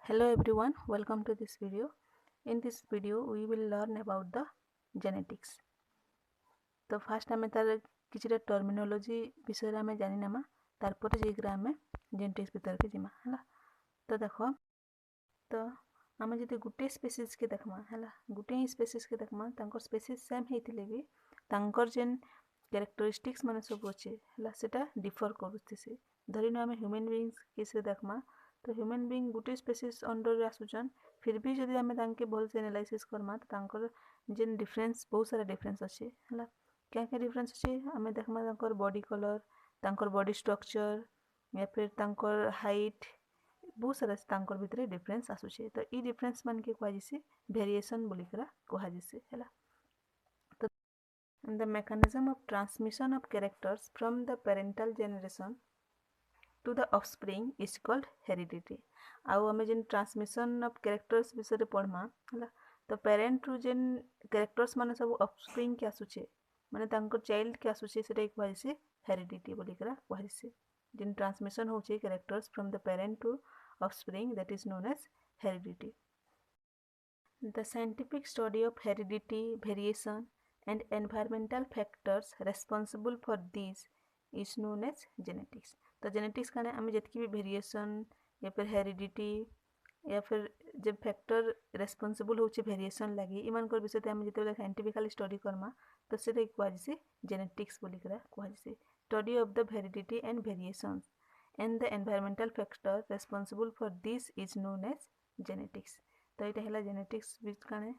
Hello everyone, welcome to this video. In this video we will learn about the genetics. तो fast आम तार किसी terminology विषय आम जानिनेमा तारपर जाकर आम जेनेटिक्स भीतर के जिमा है। तो देख तो आम जब गोटे स्पेसीज के देखमा है गोटे ही स्पेसीज के देखमा तांकर स्पेसीज सेम होते भी तांकर जेन कैरेक्टरिस्टिक्स मान सब अच्छे है सेटा डिफर करुसे। धरिन आम ह्यूमन बीइंग्स केस देखमा तो ह्यूमन बीइंग गोटे स्पेसीज अंडर आसुचन फिर भी जदि आम तांके भल से एनालाइसिस करमा तो तांकर जेन डिफरेंस बहुत सारा डिफरेंस अच्छे है। क्या क्या डिफरेंस अच्छे आम देखमा तांकर बॉडी कलर तांकर बॉडी स्ट्रक्चर या फिर तांकर हाइट बहुत सारा तांकर भितर डिफरेंस आसुचे। तो ई डिफरेंस मान के कहुसी वेरिएशन बोलिकरा कहुसी है। तो the mechanism of transmission of characters from the parental generation to the offspring is called heredity. आउ आम जेन ट्रांसमिशन ऑफ कैरेक्टर्स विषय पढ़मा है तो पेरेंट रु जेन कैरेक्टर्स मान सब ऑफस्प्रिंग के आसुचे माने तांकर चाइल्ड के आसुचे सेटा कहुसी हेरिडिटी बोलिकरा कहुसी। जेन ट्रांसमिशन होचे characters from the parent to offspring, that is known as heredity. The scientific study of heredity, variation and environmental factors responsible for these is known as genetics. तो genetics का आम जितकी भी वेरिएशन या फिर हेरिडिटी या फिर जब फैक्टर रेस्पॉन्सिबल होचे वेरिएशन लगी इमान कर विषय आम जिते साइंटिफिकली स्टडी करमा तो सेटा कहुसी जेनेटिक्स बोलिकरा कहुसी। Study of the heredity and variations and the environmental factor responsible for this is known as genetics. तो ये है genetics बीच का है।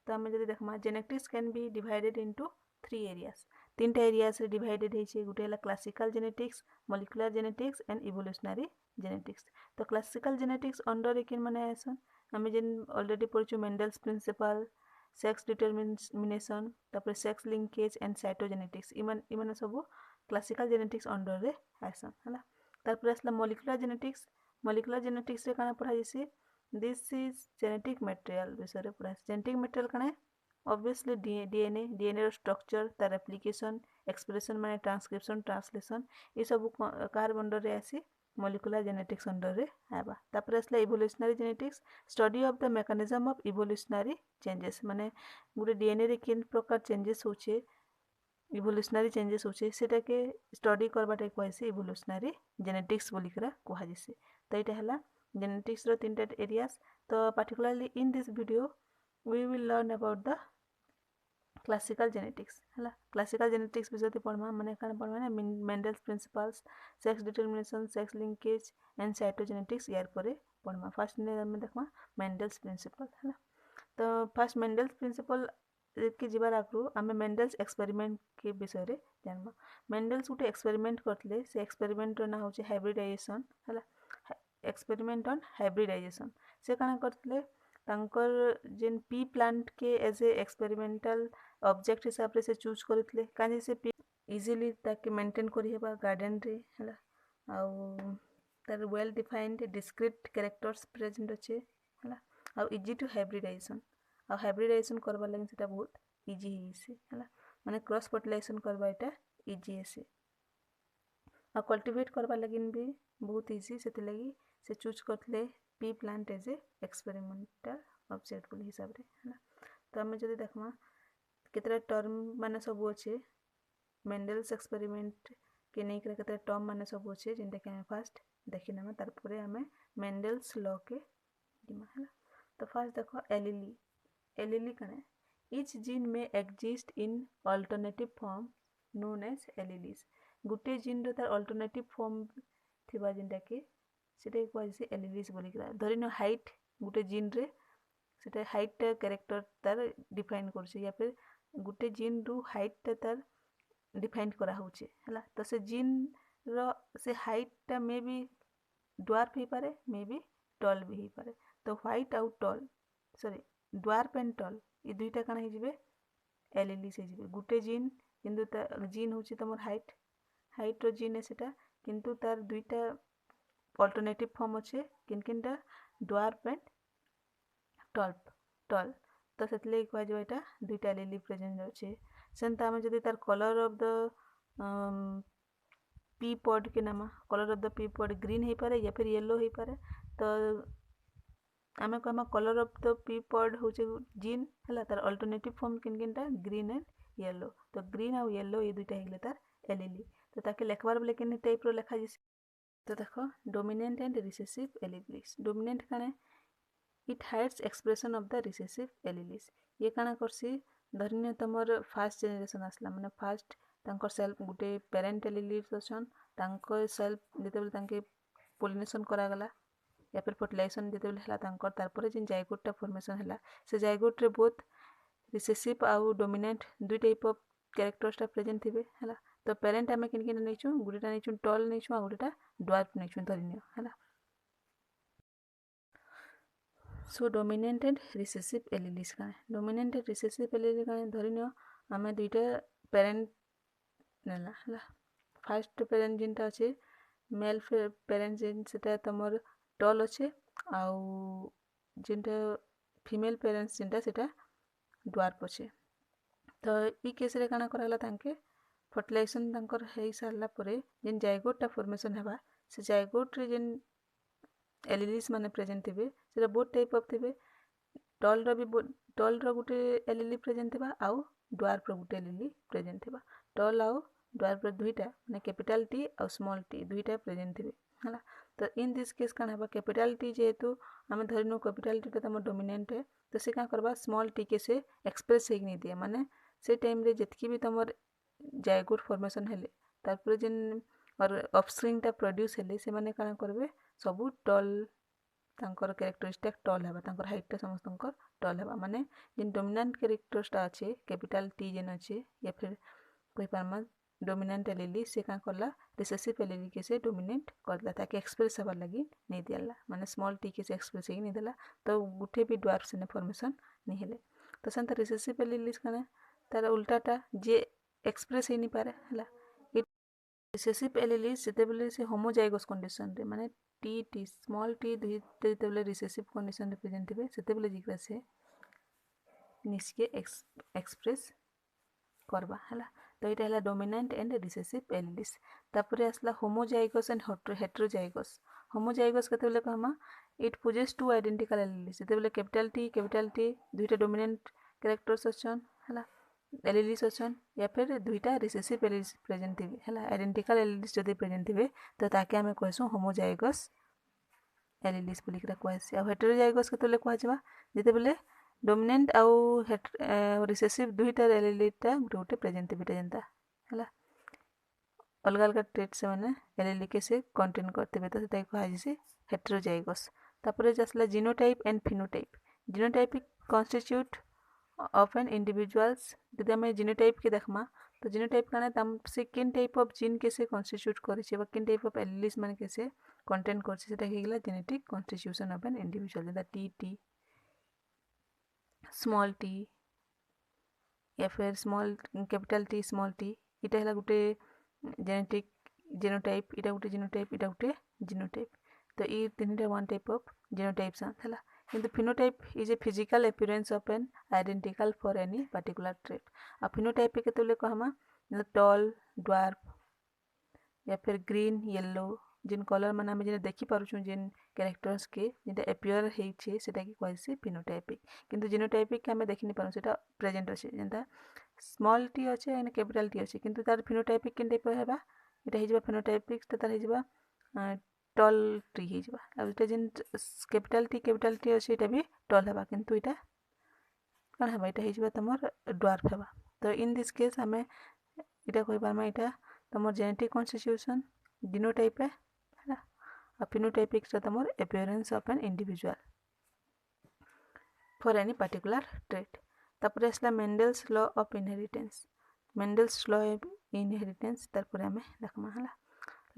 तो आम जब देखमा genetics can be divided into 3 areas. 3टा एरियास डिवाइडेड है गोटे है classical genetics molecular genetics and evolutionary genetics. तो क्लासिकल जेनेटिक्स अंडर किन माने आसन आम जेन ऑलरेडी पढ़छु मेंडल्स प्रिंसिपल सेक्स डिटरमिनेशन तापर सेक्स लिंकेज एंड साइटोजेनेटिक्स इमान सब क्लासिकल जेनेटिक्स अंडर रे आसन है। तारपर आसला मॉलिक्यूलर जेनेटिक्स रे काना पढ़ा जैसे दिस इज जेनेटिक मटेरियल विषय पढ़ा। जेनेटिक मटेरियल काना ऑब्वियसली डीएनए रो स्ट्रक्चर तार एप्लीकेशन एक्सप्रेशन माने ट्रांसक्रिप्शन ट्रांसलेशन ये सब कार अंडर रे आसी मॉलिक्यूलर जेनेटिक्स अंडर रे आबा। तापर आसला evolutionary genetics study of the mechanism of evolutionary changes माने गोटे डीएनए रे किन प्रकार चेंजेस होचे इवोल्यूशनरी चेंजेस होचे सेटा के स्टडी करबाटा कहुसी इवोल्यूशनरी जेनेटिक्स बोलिकरा कहुसी। तो ये है जेनेटिक्स रो 3टा एरियास। तो particularly in this video we will learn about the classical genetics है। क्लासिकल जेनेटिक्स विषय पढ़मा माने काना पढ़मा ना Mendel's principles sex determination sex linkage and cytogenetics यार परे पढ़मा। फर्स्ट में देखमा मेंडल्स प्रिंसिपल है। तो फर्स्ट मेंडल्स प्रिंसिपल के जीवार आगु आम मेंडल्स एक्सपेरिमेंट के विषय रे जानबा। मेंडल्स गोटे एक्सपेरिमेंट करते से एक्सपेरिमेंट ना होचे हाइब्रिडाइजेशन है। एक्सपेरिमेंट ऑन हाइब्रिडाइजेशन से काना करते तांकर जेन पी प्लांट के एज ए एक्सपेरिमेंटल ऑब्जेक्ट हिसाब से चूज करते कहीं से पी इजिली ताके मेंटेन करी हेबा गार्डन रे है। आउ तार well defined discrete characters present अच्छे है। आउ इजी टू हाइब्रिडाइजेशन आ हाइब्रिडाइजेशन करवा लगे सेटा बहुत इजी है माने क्रॉस फर्टिलाइजेशन करवा एटा इजी है। आ कल्टीवेट करवा लगे भी बहुत इजी से लगी से चूज करते pea plant as a experimental object बोली हिसाब रे है। तो आम जब देखमा केतरा टर्म माने सब अच्छे मेंडल्स एक्सपेरिमेंट के नहीं केतरा टर्म माने सब अच्छे जिनटा कि आम फास्ट देखी ना तारपर आम मेंडल्स लॉ के जिमा है। तो फास्ट देखो एलीली कने each gene may exist in alternative form known as alleles. गोटे जीन रो तार अल्टरनेटिव फॉर्म थिबा जिनटा कि सेटा कहुसी एलीलीज बोलिकरा। धरिन हाइट गोटे जीन रे सेटा हाइट कैरेक्टर तार डिफाइन करछे या फिर गोटे जीन रु हाइट तार डिफाइन करा होचे हला। तो से जीन रो से हाइट मे बी ड्वार्फ ही पारे मे बी टॉल भी ही पारे। तो व्हाइट आउ tall sorry dwarf and tall ये दुईटा काना हिजिबे एलीलीज हिजिबे। गोटे जीन किंतु जीन होची तमर हाइट रो जीन है सेटा किंतु तार दुईटा अल्टरनेटिव फॉर्म अच्छे किनकिनटा ड्वार्फ एंड टॉल। तो सेतले कह जाय एटा दुईटा एलीली प्रेजेंट अच्छे। सेंता हम जदी तार colour of the pea pod के नामा colour of the pea pod green हो पारे या फिर येलो हो पारे। तो आमे कहमा colour of the pea pod होचे जीन हला तार अल्टरनेटिव फॉर्म किनकिनटा ग्रीन एंड येलो तो ग्रीन और येलो ये दुईटा हेगले तार एलीली तो ताके लेखबार बेले केने टाइप रो लेखा जिस तो देखो dominant and recessive alleles dominant काने it hides expression of the recessive alleles ये काना करसी धरिने तमर फास्ट जनरेशन आसला माने फास्ट तांकर सेल्फ गुटे पेरेंट एलीलीज अछन तांकर सेल्फ जेतेबेले तांके पोलिनेशन करा गला या फिर फर्टिलाइजेशन जेतेबेले हला तांकर तारपरे जिन जाइगोट फॉर्मेशन हला से जाइगोट रे बोथ रिसेसिव आउ डोमिनेंट दुई टाइप ऑफ कैरेक्टर्स प्रेजेंट थिबे हला तो पेरेंट आमे किन किन नेचु गुटेटा नेचु टॉल नेचु आ गुटेटा ड्वार्फ नेचु धरिनियो हला सो डोमिनेंट एंड रिसेसिव एलीलीज का डोमिनेंट एंड रिसेसिव एलीली का धरिनियो आमे दुईटा पेरेंट नेला हला फर्स्ट पेरेंट जिनटा अछि मेल पेरेंट जिन सेटा तमर टॉल अछि आउ जिनटा फीमेल पेरेंट्स जिनटा सेटा ड्वार्फ अछि तो ई केस रे काना कराला तांके फर्टिलाइजेशन तांकर हेई सारला परे जिन जाइगोट फॉर्मेशन हेबा से जाइगोट रे जिन एलीलीज माने प्रेजेंट थिबे सेटा both type of थिबे toll row Gute एलीली present थिबा आउ ड्वार्फ रो गुटे एलीली प्रेजेंट थिबा टॉल आउ ड्वार्फ रो दुईटा माने कैपिटल टी और स्मॉल टी दुईटा प्रेजेंट थिबे हला तो इन दिस केस काना हेबा कैपिटल टी जेहेतु आमे धरिनो कैपिटल टी तम डोमिनेंट है तो से का करबा स्मॉल टी के से एक्सप्रेस हेग नहीं दिया माने से टाइम रे जतकी भी तमर जाइगोट फॉर्मेशन हेले तारपर जिन और ऑफस्प्रिंग टा प्रोड्यूस हेले से माने काना करबे सबु टॉल तांकर कैरेक्टरिस्टिक टॉल हेबा तांकर हाइट टा समस्तंकर टॉल हेबा माने जिन डोमिनेंट कैरेक्टर्स टा अछि कैपिटल टी जेन अछि या फिर कोई पारमा डोमिनेंट एलीली से का करला रिसेसिव एलीली के से डोमिनेंट करला ताकि एक्सप्रेस हवा लगी नहीं दियाला माने स्मॉल टी के से एक्सप्रेस ही नहीं देला तो गुटे भी ड्वार्फ से फॉर्मेशन नहीं हेले तो संत रिसेसिव एलीलीज कने तार उल्टाटा जे एक्सप्रेस ही नहीं पारे हला रिसेसिव एलीलीज सेतेबेले से होमोजाइगस कंडीशन रे माने टी स्मॉल टी जेतेबेले रिसेसिव कंडीशन रे प्रेजेंट थिबे सेतेबेले जिकरा से निसके एक्सप्रेस करबा हला तो इटा हला डोमिनेंट एंड रिसेसिव एलीलीज तापरे आसला होमोजाइगस एंड हेटेरोजाइगस होमोजाइगस केतेबेले कहमा it possesses two identical alleles सेतेबेले कैपिटल टी दुईटा डोमिनेंट कैरेक्टर्स अछन हला एलीलीज अछन या फिर दुईटा रिसेसिव एलीलीज प्रेजेंट थिबे हला आइडेंटिकल एलीलीज जदि प्रेजेंट थिबे तो ताके हमें कहसु होमोजाइगस एलीलीज बोली के कहसी आ हेटेरोजाइगस केतेबेले कहजबा जेतेबेले डोमिनेंट आउ रिसेसिव दुईटा एलीलीटा गुटे प्रेजेंट थिबे जेंता हला अलग अलग ट्रेट से माने एलीली के से कंटेन करते तो सेटा कहजी हेटेरोजाइगस तापरे जसला genotype and phenotype genotypic constitute of an individuals यदि हमें जीनोटाइप के देखमा तो जीनोटाइप काना तम से किन टाइप ऑफ जीन के से कॉन्स्टिट्यूट करिছে बा किन टाइप ऑफ एलीलीज माने के से कंटेन करছে सेटा हेगला genetic constitution of an individual the T small t या फिर small capital T small t इटा हला गुटे जेनेटिक जीनोटाइप इटा गुटे जीनोटाइप इटा गुटे जीनोटाइप तो ई तीनटा वन टाइप ऑफ जीनोटाइप्स हला किंतु phenotype is a physical appearance of an identical for any particular trait आ फिनोटाइप के केतेले कहमा टॉल ड्वार्फ या फिर ग्रीन येलो जिन कलर माने हम जेने देखि पारुछु जिन कैरेक्टर्स के जेटा अपीयर हेइ छे सेटा की कहसी फिनोटाइपिक किंतु जीनोटाइपिक के हम देखि नि पारु सेटा प्रेजेंट अछि जेंता स्मॉल टी अछि एंड कैपिटल टी अछि किंतु तार फिनोटाइपिक किन टाइप हेबा एटा हिजबा फिनोटाइपिक त तार हिजबा टॉल टी हिजबा अब एटा जिन कैपिटल टी अछि एटा भी टॉल हेबा किंतु एटा कोन हेबा एटा हिजबा तमर ड्वार्फ हेबा तो इन दिस केस हमें एटा कोइ बारमा एटा तमर जेनेटिक कॉन्स्टिट्यूशन जीनोटाइप है ना आ फिनोटाइपिक तमर appearance of an individual for any particular trait तापर असला Mendel's law of inheritance Mendel's law of inheritance तापर हमें देखमा हला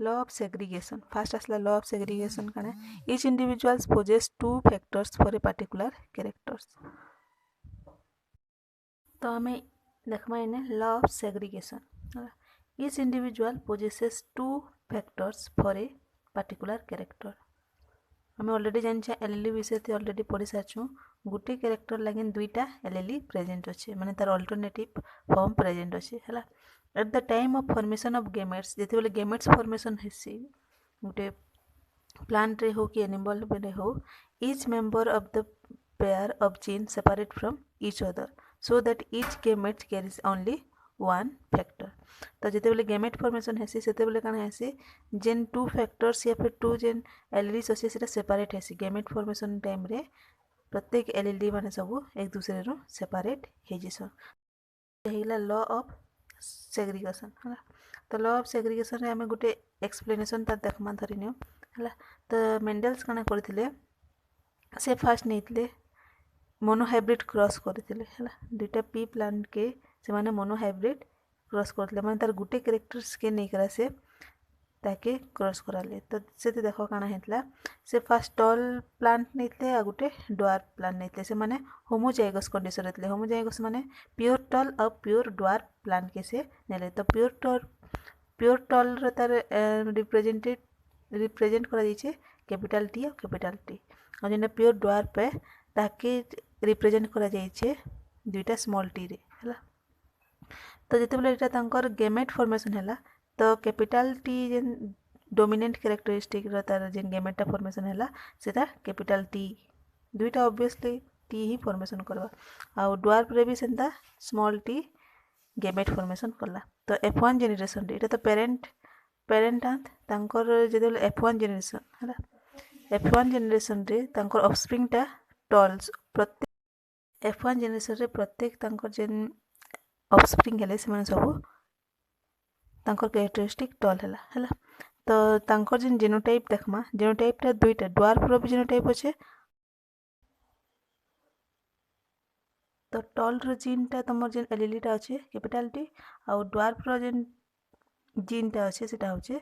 लॉ ऑफ सेग्रीगेशन फर्स्ट असला लॉ ऑफ सेग्रीगेशन कने each individuals possess two factors for a particular characters तो हमें देखमा इने law of segregation each individual possesses two factors for a particular character हमें ऑलरेडी जानछा एलएलई विषय थे ऑलरेडी पढ़ी सारछु गुटे कैरेक्टर लागिन दुईटा एलएलई प्रेजेंट अछि माने तार अल्टरनेटिव फॉर्म प्रेजेंट अछि हला at the time of formation of gametes जेते बेले गेमेट्स फॉर्मेशन हेसी गुटे प्लांट रे हो कि एनिमल रे हो, each member of the pair of genes separate from each other so that each gamete carries only one factor. तो जितेबले गेमेट फॉर्मेशन हेसी सेतेबले काना हेसी जेन two factors या फिर टू जेन एलईडीज अच्छे सेटा सेपरेट हेसी गेमेट फॉर्मेशन टाइम रे प्रत्येक एलईडी माने सब एक दूसरे रो सेपरेट हे जिसन हेला लॉ ऑफ सेग्रीगेशन हला तो लॉ ऑफ सेग्रीगेशन रे हमें गुटे एक्सप्लेनेशन ता देखमा धरिनियो हला तो मेंडल्स काना करथिले से फास्ट नहीं मोनोहाइब्रिड क्रॉस करथिले हला दुटा पी प्लांट के से माने मोनोहाइब्रिड क्रॉस करथिले माने तार गुटे कैरेक्टर्स के नहीं करा से ताके क्रॉस कराले तो से देखो काना हेतला से फास्ट टॉल प्लांट नहीं आ गुटे ड्वार्फ प्लांट नहीं से माने होमोजाइगस कंडीशन रहतले होमोजाइगस माने प्योर टॉल और प्योर ड्वार्फ प्लांट के से नेले तो प्योर टॉल रे तार रिप्रेजेंट करा जाइछे कैपिटल टी और कैपिटल टी और जेना प्योर ड्वार्फ है ताके रिप्रेजेंट करा जाइछे दुईटा स्मॉल टी रे हला तो जेतेबेले एटा तांकर गेमेट फॉर्मेशन हला तो कैपिटल टी जेन डोमिनेंट कैरेक्टरिस्टिक रो तार जेन गेमेटा फॉर्मेशन हला सेटा कैपिटल टी दुईटा ऑब्वियसली टी ही फॉर्मेशन करबा आ ड्वार्फ रे भी Santa small T gamete formation करला तो F1 जेनरेशन रे एटा तो पेरेंट आंत तांकर जेतेबेले F1 जेनरेशन हला F1 जेनरेशन रे तांकर ऑफस्प्रिंग टा टॉल्स प्रत्येक F1 जेनरेशन रे प्रत्येक तांकर जेन ऑफस्प्रिंग हेले से माने सब तांकर कैरेक्टरिस्टिक टॉल हला हला तो तांकर जेन जीनोटाइप देखमा जीनोटाइप टा दुईटा ड्वार्फ रो भी जीनोटाइप अछि तो टॉल रो जीन टा तमर जेन एलीली टा अछि कैपिटल टी आ ड्वार्फ रो जेन जीन टा अछि सेटा होचे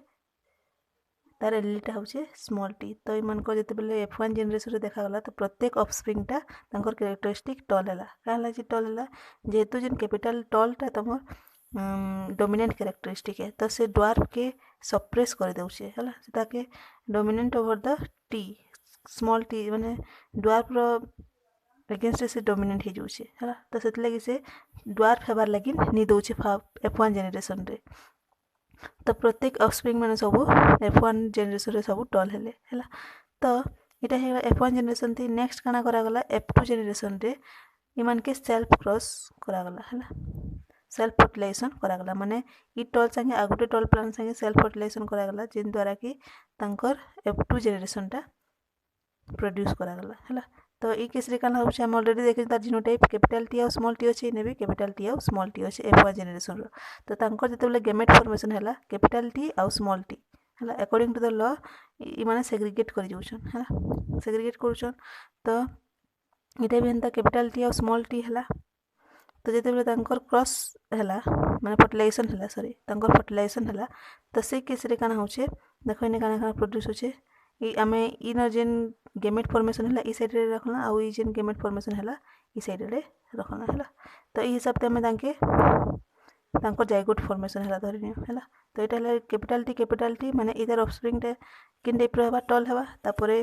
तार एलीटा होचे स्मॉल टी तो इ मन को जेतेबेले F1 जेनरेशन रे देखा गला तो प्रत्येक ऑफस्प्रिंग टा तांकर कैरेक्टरिस्टिक टॉल हला काहला जे टॉल हला जेहेतु जेन कैपिटल टॉल टा तमर डोमिनेंट कैरेक्टरिस्टिक है तो से ड्वार्फ के सप्रेस कर देउछे हला ताके dominant over the T small T माने ड्वार्फ रो अगेंस्ट से डोमिनेंट हे जाउछे हला तो सेत लगी से ड्वार्फ हेबार लागि नि दउछे F1 जेनरेशन रे तो प्रत्येक ऑफस्प्रिंग माने सब F1 जेनरेशन रे सब टॉल हेले हला तो इटा हेला F1 जेनरेशन थी नेक्स्ट काना करा गला F2 जेनरेशन रे इमान के सेल्फ क्रॉस करा गला हला सेल्फ फर्टिलाइजेशन करा गला माने इ टॉल संगे आगुटे टॉल प्लांट संगे सेल्फ फर्टिलाइजेशन करा गला जिन द्वारा कि तांकर F2 जेनरेशन टा प्रोड्यूस करा गला हला तो ई केस रे काना होछ हम ऑलरेडी देखे तार जीनोटाइप कैपिटल टी और स्मॉल टी अछि ने भी कैपिटल टी और स्मॉल टी अछि F1 जेनरेशन रो तो तांकर जेतेबेले गेमेट फॉर्मेशन हला कैपिटल टी और स्मॉल टी हला अकॉर्डिंग टू द लॉ इ माने सेग्रीगेट करि जोछन हला सेग्रीगेट करूछन तो इटा भी हंता कैपिटल टी और स्मॉल टी हला तो जेतेबेले तांकर क्रॉस हला माने फर्टिलाइजेशन हला सॉरी तांकर फर्टिलाइजेशन हला तो से केस रे काना होछे देखो इने काना प्रोड्यूस होछे इ आमे इनर जेन गेमेट फॉर्मेशन हला ई साइड रे रखला आ ई जेन गेमेट फॉर्मेशन हला ई साइड रे रखला हला तो ई हिसाब ते हमें तांके तांकर जाइगोट फॉर्मेशन हला धरिनियो हला तो एटा हला कैपिटल टी माने इधर ऑफस्प्रिंग टे किन टाइप रो हबा टॉल हबा तापरे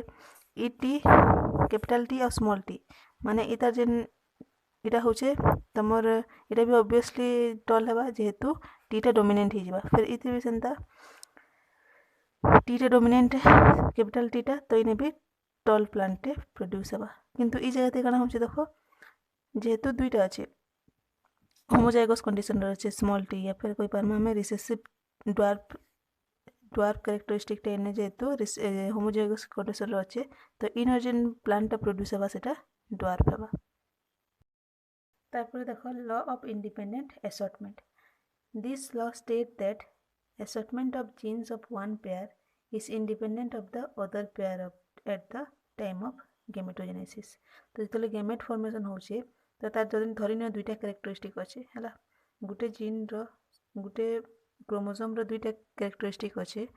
ई टी कैपिटल टी और स्मॉल टी माने इधर जेन इटा होचे तमर इटा भी ऑब्वियसली टॉल हबा जेहेतु टी टा डोमिनेंट ही जिबा फिर इति भी सेंता टी टा डोमिनेंट कैपिटल टी टा तो इने भी टॉल प्लांट प्रोड्यूस हबा किंतु ई जगह ते काना होचे देखो जेहेतु दुईटा अछि होमोजाइगस कंडीशन रे अछि स्मॉल टी या फिर कोई पारमा में रिसेसिव ड्वार्फ कैरेक्टरिस्टिक टे ने जेहेतु होमोजाइगस कंडीशन रे अछि तो इनर जेन प्लांट प्रोड्यूस हबा सेटा ड्वार्फ हबा तारपर देखो law of independent assortment this law state that assortment of genes of one pair is independent of the other pair at the time of gametogenesis तो जेतले gamete formation होचे तो तार जदिन धरिनियो दुईटा कैरेक्टरिस्टिक अछि हला गुटे जीन रो गुटे क्रोमोसोम रो दुईटा कैरेक्टरिस्टिक अछि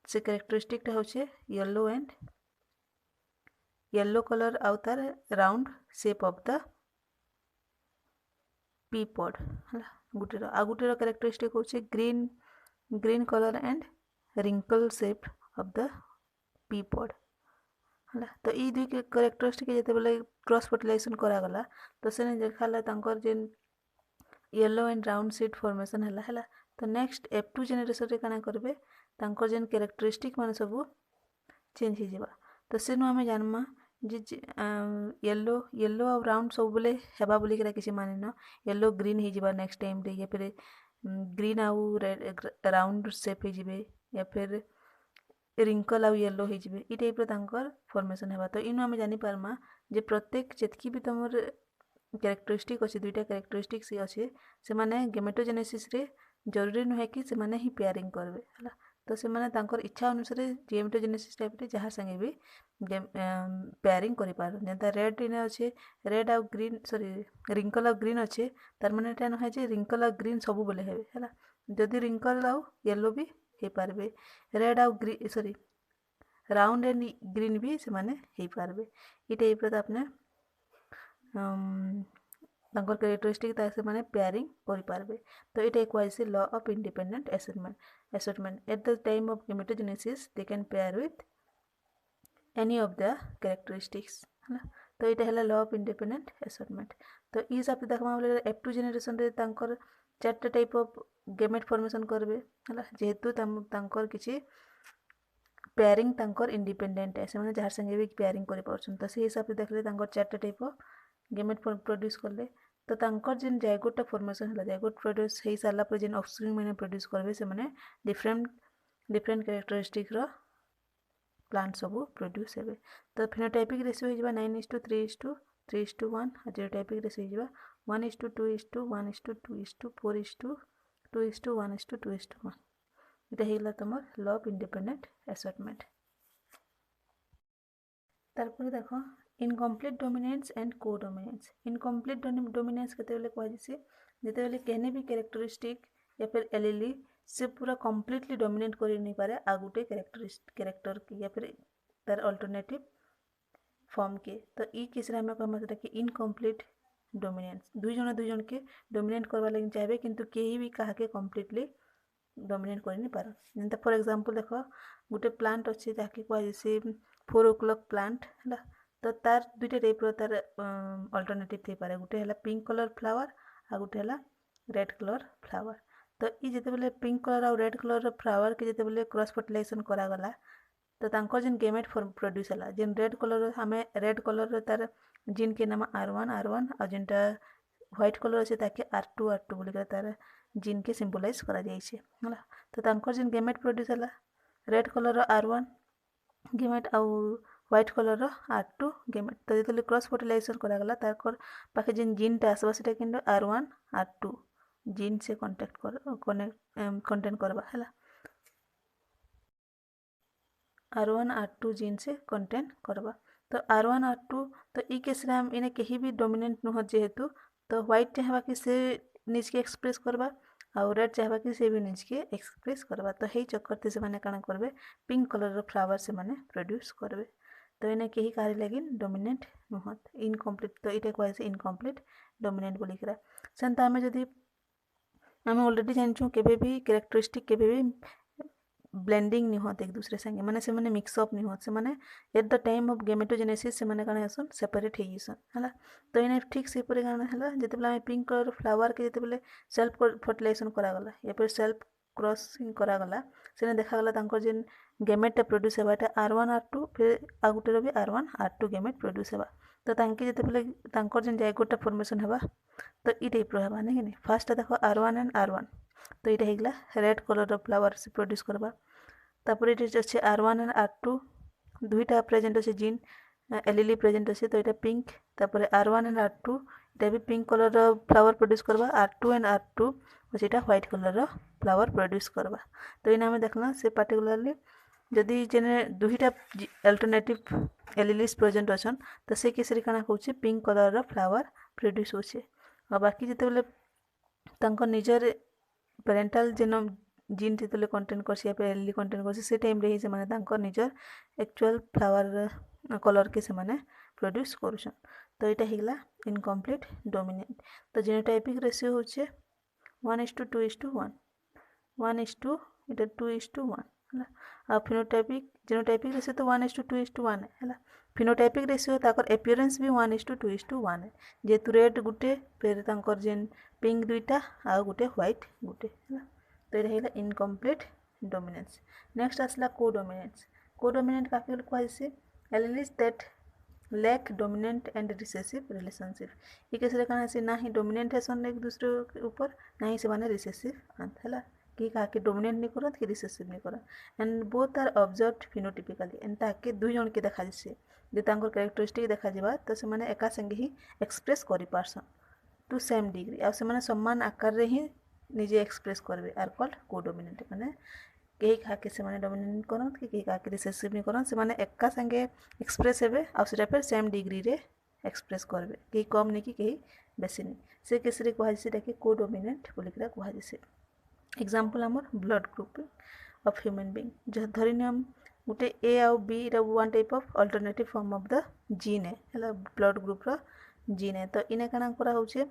से कैरेक्टरिस्टिक ता होचे येलो कलर आउ तार round shape of the pea pod हला गुटेर आ गुटेर कैरेक्टरिस्टिक होचे green colour and wrinkle shape of the pea pod हला तो ई दुई कैरेक्टरिस्टिक जेतेबेले क्रॉस फर्टिलाइजेशन करा गला तो सेने देखाला तांकर जेन yellow and round seed formation हला तो नेक्स्ट F2 जेनरेशन रे काना करबे तांकर जेन कैरेक्टरिस्टिक माने सब चेंज हो जावा तो सेनु आम जानमा जे येलो येलो और राउंड सब बेले हेबा बोली किसी माने न येलो ग्रीन हो जावा नेक्स्ट टाइम रे या फिर ग्रीन आउ राउंड शेप हो जिवे या फिर रिंकल आउ येलो हो जिवे ई टाइप तांकर फॉर्मेशन हेबा तो इनु आम जानि पारमा जे प्रत्येक जेतकी भी तमर कैरेक्टरिस्टिक अच्छे दुईटा कैरेक्टरिस्टिक सी अच्छे से माने गेमेटोजेनेसिस रे जरूरी नुहे कि से माने ही पेयरिंग करबे हला तो से माने तांकर इच्छा अनुसार गेमेटोजेनेसिस टाइप रे जहाँ संगे भी पेयरिंग करि पार जेंता रेड इने अच्छे रेड आउ ग्रीन सॉरी रिंकल आउ ग्रीन अच्छे तार माने एटा नुहे जे रिंकल आउ ग्रीन सब बेले हेबे हला जदि रिंकल आउ येलो भी हे पारबे रेड आउ green sorry round and green भी से माने हे पारबे ई टाइप रे आपने तांकर कैरेक्टरिस्टिक ता से माने पेयरिंग करि पारबे तो it equals law of independent assortment at the time of gametogenesis they can pair with any of the characteristics है ना तो इटा है लॉ ऑफ इंडिपेंडेंट assortment तो ई हिसाब से देखमा बोले F2 जनरेशन रे तांकर चारटा टाइप ऑफ गेमेट फॉर्मेशन करबे हला जेहेतु तांकर किछि पेयरिंग तांकर इंडिपेंडेंट है से माने जहार संगे भी पेयरिंग करि परछन तो से हिसाब से देखले तांकर चारटा टाइप ऑफ गेमेट प्रोड्यूस करले तो तांकर जेन जायगोटा फॉर्मेशन हला जायगोट प्रोड्यूस हे साला पर जेन ऑफस्प्रिंग माने प्रोड्यूस करबे से माने डिफरेंट कैरेक्टरिस्टिक रो प्लांट सब प्रोड्यूस हेबे तो फेनोटाइपिक रेशियो हो जबा 9:3:3:1 और जीनोटाइपिक रेशियो हो जबा 1:2:1:2:2:4:2:1:2:1 इटा हेला तमर लॉ ऑफ इंडिपेंडेंट assortment तारपर देखो इनकम्प्लीट डोमिनेंस एंड को डोमिनेंस इनकम्प्लीट डोमिनेंस केते बेले कह जिसे जेते बेले केने भी कैरेक्टरिस्टिक या फिर एलीली से पूरा कंप्लीटली डोमिनेट कर नहीं पारे आ गुटे कैरेक्टर की या फिर तार अल्टरनेटिव फॉर्म के तो ई केस रे हम कहमा सेटा कि इनकम्प्लीट डोमिनेंस दुई जन के डोमिनेट करबा लागि चाहबे किंतु केही भी काहा के कंप्लीटली डोमिनेट कर नहीं पार जेंता फॉर एग्जांपल देखो गुटे प्लांट अच्छे जाके कह जैसे 4 o'clock प्लांट है तो तार दुईटा टाइप रो तार अल्टरनेटिव थी पारे गुटे है पिंक कलर फ्लावर आ गुटे है रेड कलर फ्लावर तो ये जिते बेले पिंक कलर और रेड कलर फ्लावर के जिते बेले क्रॉस फर्टिलाइजेशन करा गला तो तांकर जेन गेमेट प्रोड्यूस हला जेन रेड कलर हमें रेड कलर तार जीन के नाम R1 और जेनटा व्हाइट कलर अच्छे ताके R2 बोलिक तार जीन के सिंबलाइज करा जाइछे हला तो तांकर जेन गेमेट प्रोड्यूस हला रेड कलर R1 गेमेट आउ व्हाइट कलर R2 गेमेट तो जेतले क्रॉस फर्टिलाइजेशन करा गला ताकर पाखे जेन जीनटा आसबा सेटा किंतु R1 R2 जीन से कंटेंट करबा हला R1 R2 जीन से कंटेंट करबा तो R1 R2 तो ई केस रे हम इने कहीं भी डोमिनेंट न जेहेतु तो व्हाइट चाहबा कि से निज के एक्सप्रेस करबा और रेड चाहबा कि से भी निज के एक्सप्रेस करबा तो हेई चक्कर से माने काना करबे पिंक कलर रो फ्लावर से माने प्रोड्यूस करबे तो इने कहीं कारी लागि डोमिनेंट नहत इनकम्प्लीट तो इटा कहै से इनकम्प्लीट डोमिनेंट बोली करा सेंता हमें जदी हमें ऑलरेडी जानछु केबे भी कैरेक्टरिस्टिक केबे भी ब्लेंडिंग नहीं होत एक दूसरे संगे माने से माने मिक्स अप नहीं होत से माने at the time of gametogenesis से माने काना हसन सेपरेट हे जिसन हला तो इने ठीक से पूरे काना हला जते बेला पिंक कलर फ्लावर के जते बेले सेल्फ फर्टिलाइजेशन करा गला या फिर सेल्फ क्रॉसिंग करा गला सेने देखा गला तांकर जेन गेमेट प्रोड्यूस हेबाटा R1 R2 फिर आगुटे भी R1 R2 गेमेट प्रोड्यूस हेबा तो तांके जते बेले तांकर जेन जायगोटा फॉर्मेशन हेबा तो ई टाइप रो हेबा नै कि फर्स्ट देखो R1 एंड R1 तो ये हेगला रेड कलर फ्लावर से प्रोड्यूस करबा तापर ये अच्छे R1 एंड R2 दुईटा प्रेजेंट अच्छे जीन एलीली प्रेजेंट अच्छे तो ये पिंक तापर R1 एंड R2 ये भी पिंक कलर फ्लावर प्रोड्यूस करबा R2 एंड R2 अच्छे व्हाइट कलर फ्लावर प्रोड्यूस करबा तो इना हमें देखना से पार्टिकुलरली जदि जेने दुईटा अल्टरनेटिव एलीलीज प्रेजेंट अछन तो से केसरी काना कहउछे पिंक कलर फ्लावर प्रोड्यूस होछे और बाकी जते बेले तांको निजर पेरेंटल जेन जीन जिते कंटेंट करसी या फिर एलीली कंटेंट करसी से टाइम रे ही से माने तांको निजर एक्चुअल फ्लावर कलर के से माने प्रोड्यूस करूछन तो एटा हेगला इनकम्प्लीट डोमिनेंट तो जीनोटाइपिक रेशियो होचे 1:2:1 1:2 इटा 2:1 हला आ फिनोटाइपिक जीनोटाइपिक रेशियो तो 1:2:1 हला फिनोटाइपिक रेशियो ताकर अपीयरेंस भी 1:2:1 है जेतु रेड गुटे फिर तांकर जेन पिंक दुईटा आ गुटे व्हाइट गुटे हला तो ये हेला इनकम्प्लीट डोमिनेंस नेक्स्ट आसला कोडोमिनेंट काके कहसी alleles that lack dominant and recessive relationship ये केस रे काना से ना ही डोमिनेंट हेसन एक दूसरे ऊपर ना ही से माने रिसेसिव हला कि काके डोमिनेंट नहीं करत कि रिसेसिव नहीं करत and both are observed phenotypically and ताके दुई जन के देखा दिसे जे तांकर कैरेक्टरिस्टिक देखा जिबा तो से माने एका संगे ही एक्सप्रेस करि पारसन टू सेम डिग्री आ से माने समान आकार रे ही निजे एक्सप्रेस करबे आर कॉल्ड कोडोमिनेंट माने कहीं काके से माने डोमिनेंट करत कि कहीं काके रिसेसिव नहीं करत से माने एका संगे एक्सप्रेस हेबे आ सेटा पर सेम डिग्री रे एक्सप्रेस करबे कहीं कम नहीं कि कहीं बेसी नहीं से केस रे कहै छै कि कोडोमिनेंट बोलिकरा कहै छै एग्जांपल हमर blood group of human being जो धरिने हम गोटे ए आउ बी रा one type of alternative form of the gene है हला ब्लड ग्रुप रा जीन है तो इने काना करा होचे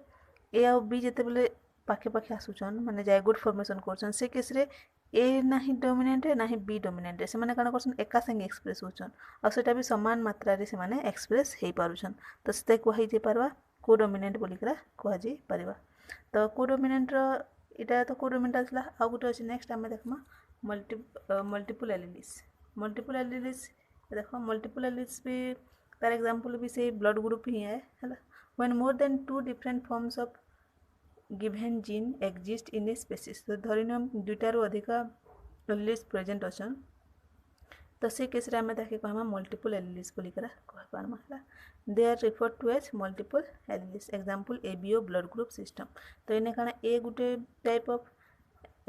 ए आउ बी जेते बेले पाखे पाखे आसुचन माने जायगोट फॉर्मेशन करछन से केस रे ए नाही डोमिनेंट है नाही बी डोमिनेंट है से माने काना करछन एका संगे एक्सप्रेस होचन आ सेटा भी समान मात्रा रे से माने एक्सप्रेस हेई पारुछन तो सेते कहै जे परवा कोडोमिनेंट बोलिकरा कहै जे परवा तो कोडोमिनेंट रो इटा तो कोडोमिनेंट आसला आ गुटे अछि नेक्स्ट हमें देखमा मल्टीपल एलिलीज देखो मल्टीपल एलिलीज भी तार एग्जांपल भी से ब्लड ग्रुप ही है हला when more than two different forms of given gene exist in a species तो धरिन हम दुटारू अधिका एलिलीज प्रेजेंट अछन तो से केस रे हमें ताके कहमा मल्टीपल एलिलीज बोलिकरा कह पारमा हला they are referred to as multiple alleles example ABO blood group system तो इने काना ए गुटे टाइप ऑफ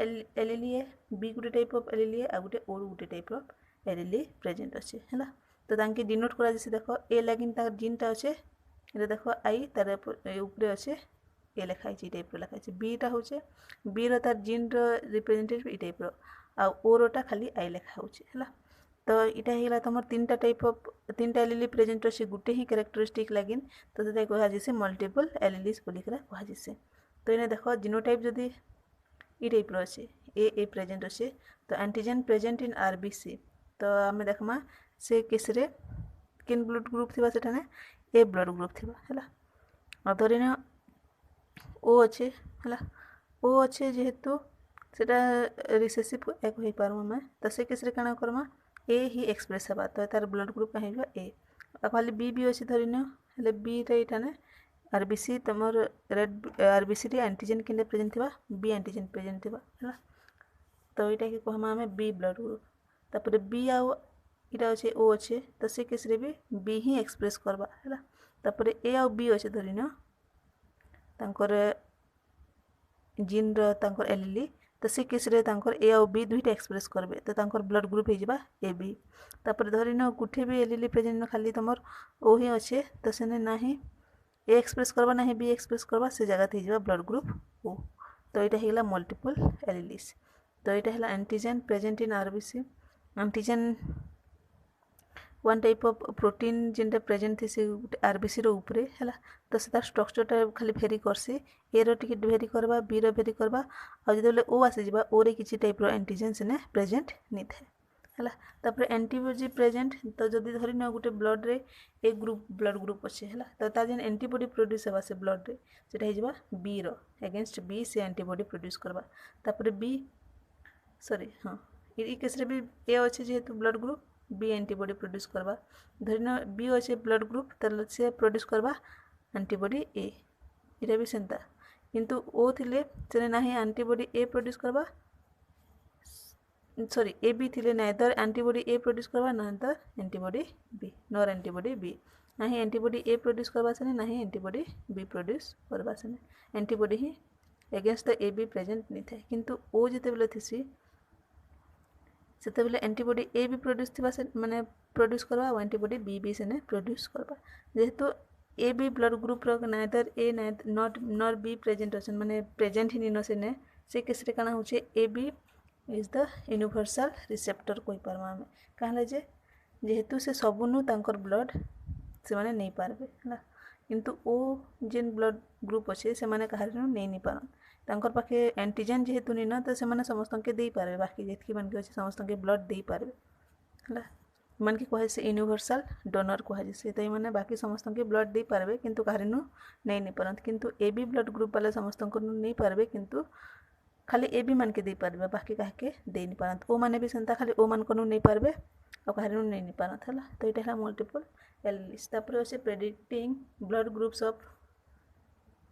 एलिली है बी गुटे टाइप ऑफ एलिली है आ गुटे ओ गुटे टाइप ऑफ एलिली प्रेजेंट अछि हला तो तांके डिनोट करा जैसे देखो ए लागिन तार जीन ता अछि एटा देखो आई तार ऊपर अछि ए लिखाई छै टाइप रो लिखाई छै बी टा होचे बी रो तार जीन रो रिप्रेजेंटेटिव ई टाइप रो आ ओ रो टा खाली आई लिखा होचे हला तो इटा हेला तमर तीनटा टाइप ऑफ तीनटा एलिली प्रेजेंट अछि गुटे ही कैरेक्टरिस्टिक लागिन तो सेटा कहै जैसे मल्टीपल एलिलीज बोलिकरा कहै जैसे तो इने देखो जीनोटाइप जदी ई टाइप रो अछि ए प्रेजेंट अछि तो एंटीजन प्रेजेंट इन आरबीसी तो हमें देखमा से केसरे किन ब्लड ग्रुप थिबा सेटा ने ए ब्लड ग्रुप थिबा हला और धरिना ओ अच्छे हला ओ अच्छे जेहेतु सेटा रिसेसिव एक होई पारम मैं तो से केसरे काना करमा ए ही एक्सप्रेस हबा तो तार ब्लड ग्रुप कहिबा ए खाली बी भी अछि धरिना हले बी रे इटा ने आरबीसी तमर रेड आरबीसी रे एंटीजन किने प्रेजेंट थिबा बी एंटीजन प्रेजेंट थिबा हला तो इटा के कहमा हमें बी ब्लड ग्रुप तापर बी आ इटा अछि ओ अछि तो से केस रे भी बी ही एक्सप्रेस करबा हला तापर ए आ बी अछि धरिना तांकर जीन रो तांकर एलिली तो से केस रे तांकर ए आ बी दुईटा एक्सप्रेस करबे तो तांकर ब्लड ग्रुप हे जिबा ए बी तापर धरिना गुठे भी एलिली प्रेजेंट खाली तमर ओ ही अछि तो सेने नाही ए एक्सप्रेस करबा नाही बी एक्सप्रेस करबा से जगह थे जिबा ब्लड ग्रुप ओ तो इटा हेला मल्टीपल एलिलीज तो इटा हेला antigen present in RBC antigen one type of protein जिनटा प्रेजेंट थी से आरबीसी रो ऊपरे हला तो से तार स्ट्रक्चर टा खाली भेरी करसी ए रो टिके भेरी करबा बी रो भेरी करबा आ जदले ओ आसे जिबा ओ रे किछि टाइप रो एंटीजन से ने प्रेजेंट नि थे हला तापर एंटीबॉडी प्रेजेंट तो जदी धरि न गुटे ब्लड रे ए ग्रुप ब्लड ग्रुप अछि हला तो ता जेन एंटीबॉडी प्रोड्यूस हेबा से ब्लड रे सेटा हे जिबा बी रो अगेंस्ट बी से एंटीबॉडी प्रोड्यूस करबा तापर बी सॉरी हां ई केस रे भी ए अछि जेहेतु blood group B antibody produce करबा धरिना बी अछि ब्लड ग्रुप तल से प्रोड्यूस करबा एंटीबॉडी ए इरा भी सेंता किंतु ओ थिले से नाही एंटीबॉडी ए प्रोड्यूस करबा सॉरी ए बी थिले नाइदर एंटीबॉडी ए प्रोड्यूस करबा neither antibody B nor antibody B नाही एंटीबॉडी ए प्रोड्यूस करबा से नाही एंटीबॉडी बी प्रोड्यूस करबा से एंटीबॉडी ही against the A B present नि थे किंतु ओ जते बेले थिसी सेते बेले एंटीबॉडी ए भी प्रोड्यूस थिबा से माने प्रोड्यूस करबा और एंटीबॉडी बी भी से ने प्रोड्यूस करबा जेहेतु ए बी ब्लड ग्रुप रो neither A not nor B present अछन माने प्रेजेंट ही निनो से ने से केस रे काना होचे A B is the universal receptor कोइ पारमा हमें कहले जे जेहेतु से सबनु तांकर ब्लड से माने नहीं पारबे हला किंतु ओ जेन ब्लड ग्रुप अच्छे से माने कहार नहीं पारन तांकर पाखे एंटीजन जेहेतु नहीं ना तो से माने समस्त के दे पारबे बाकी जेतकी मन के अच्छे समस्त के ब्लड दे पारबे हला मन के कहे से यूनिवर्सल डोनर कहे से तो माने बाकी समस्त के ब्लड दे पारबे किंतु कहार नहीं पारन किंतु ए बी ब्लड ग्रुप वाले समस्त को नहीं पारबे किंतु खाली ए बी मन के दे पारबे बाकी काहे के दे नहीं पारन ओ माने भी सेंता खाली ओ मन को नहीं पारबे और कहार नहीं पार था। तो ये है मल्टीपल एलील्स। तापर अच्छे predicting blood groups of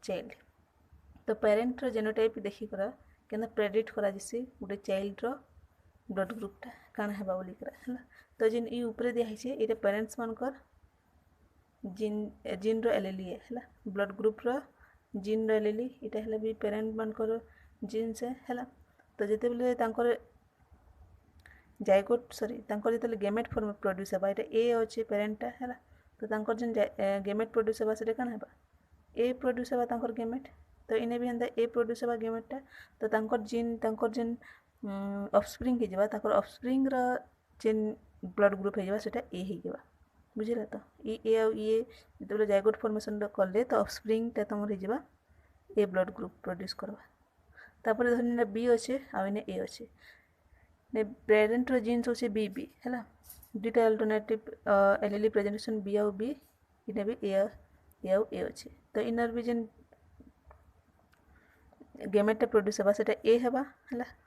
child. तो पेरेंट जेनोटाइप देखिकर के प्रेडिक्ट करा जैसे गोटे चाइल्ड ब्लड ग्रुपटा काण है बोलिकर है। तो जिन ई ऊपर दिखाई ये पेरेंट्स मानकर जीन एलीली है ब्लड ग्रुप जीन एलीली यहाँ है भी पेरेंट मानकर जीन्स है। तो जिते बेले जाइगोट सॉरी जो गेमेट फॉर्म प्रोड्यूस होगा ये ए अच्छे पेरेंटा है। तो जेन गेमेट प्रोड्यूस होगा से कौन है ए प्रोड्यूस होगा गेमेट। तो इने भी एंता ए प्रोड्यूस होगा गेमेटा। तो जीन जेन ऑफस्प्रिंग हो ऑफस्प्रिंग जेन ब्लड ग्रुप होटा ए हो बुझे। तो ए आउ ये जो जाइगोट फॉर्मेशन कले तो ऑफस्प्रिंगटा तुम हो ए ब्लड ग्रुप प्रोड्यूस करवा। तापर धरने बी अच्छे आने ए अच्छे पेरेंट जीन्स अच्छे बी बी है दुटा अल्टरनेटिव एलीली प्रेजेंटेशन बी आउ बी इने भी ए आउ ए अच्छे। तो इनर भी जेन गेमेटा प्रोड्यूस होगा से ए है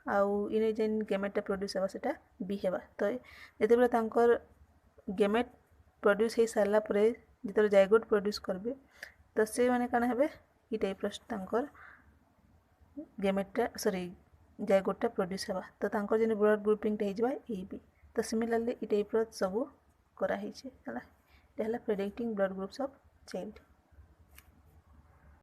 आउ इने जेन गेमेटा प्रोड्यूस होगा से बी है। तो जिते बेले गेमेट प्रोड्यूस हो सारा जो जाइगोट प्रोड्यूस करेंगे तो से मैंने कौन है ये टाइप गेमेटा सॉरी जाइगोटा प्रोड्यूस होगा। तो जेन ब्लड ग्रुपिंग हो ए बी। तो सिमिलरली ये टाइप सब कराई है predicting blood groups of child.